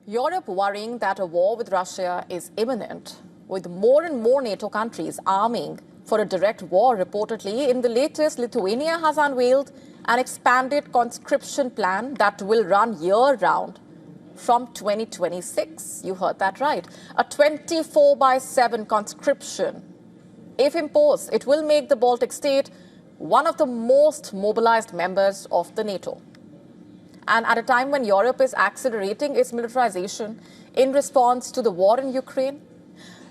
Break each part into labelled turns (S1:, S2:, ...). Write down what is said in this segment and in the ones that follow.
S1: Europe worrying that a war with Russia is imminent, with more and more NATO countries arming for a direct war. Reportedly, in the latest, Lithuania has unveiled an expanded conscription plan that will run year-round from 2026. You heard that right. A 24/7 conscription. If imposed, it will make the Baltic state one of the most mobilized members of the NATO. And at a time when Europe is accelerating its militarization in response to the war in Ukraine.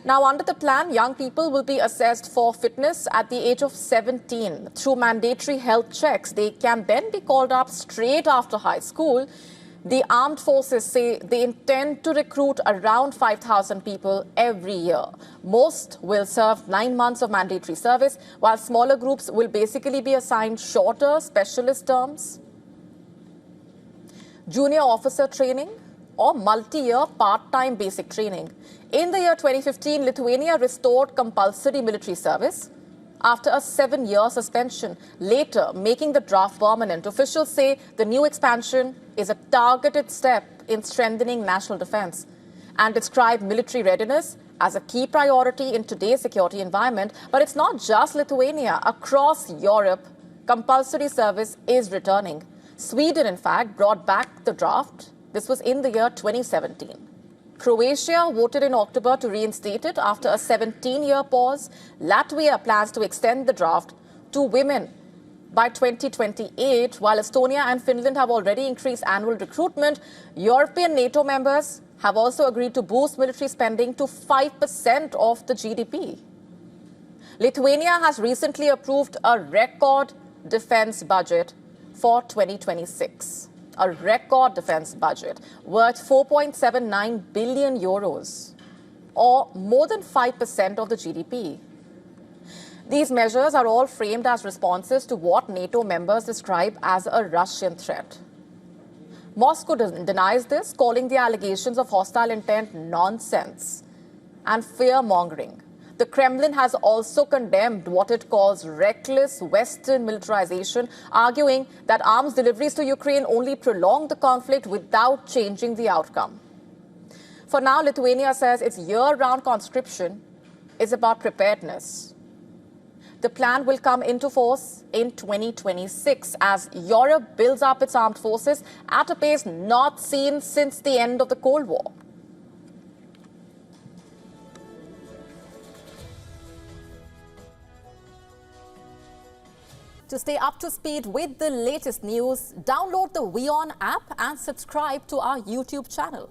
S1: Now, under the plan, young people will be assessed for fitness at the age of 17 through mandatory health checks. They can then be called up straight after high school. The armed forces say they intend to recruit around 5,000 people every year. Most will serve 9 months of mandatory service, while smaller groups will basically be assigned shorter specialist terms. Junior officer training or multi-year part-time basic training. In the year 2015, Lithuania restored compulsory military service after a 7-year suspension, later making the draft permanent. Officials say the new expansion is a targeted step in strengthening national defense and describe military readiness as a key priority in today's security environment. But it's not just Lithuania. Across Europe, compulsory service is returning. Sweden, in fact, brought back the draft. This was in the year 2017. Croatia voted in October to reinstate it after a 17-year pause. Latvia plans to extend the draft to women by 2028, while Estonia and Finland have already increased annual recruitment. European NATO members have also agreed to boost military spending to 5% of the GDP. Lithuania has recently approved a record defense budget for 2026. A record defense budget worth 4.79 billion euros, or more than 5% of the GDP. These measures are all framed as responses to what NATO members describe as a Russian threat. Moscow denies this, calling the allegations of hostile intent nonsense and fear-mongering. The Kremlin has also condemned what it calls reckless Western militarization, arguing that arms deliveries to Ukraine only prolong the conflict without changing the outcome. For now, Lithuania says its year-round conscription is about preparedness. The plan will come into force in 2026 as Europe builds up its armed forces at a pace not seen since the end of the Cold War. To stay up to speed with the latest news, download the WION app and subscribe to our YouTube channel.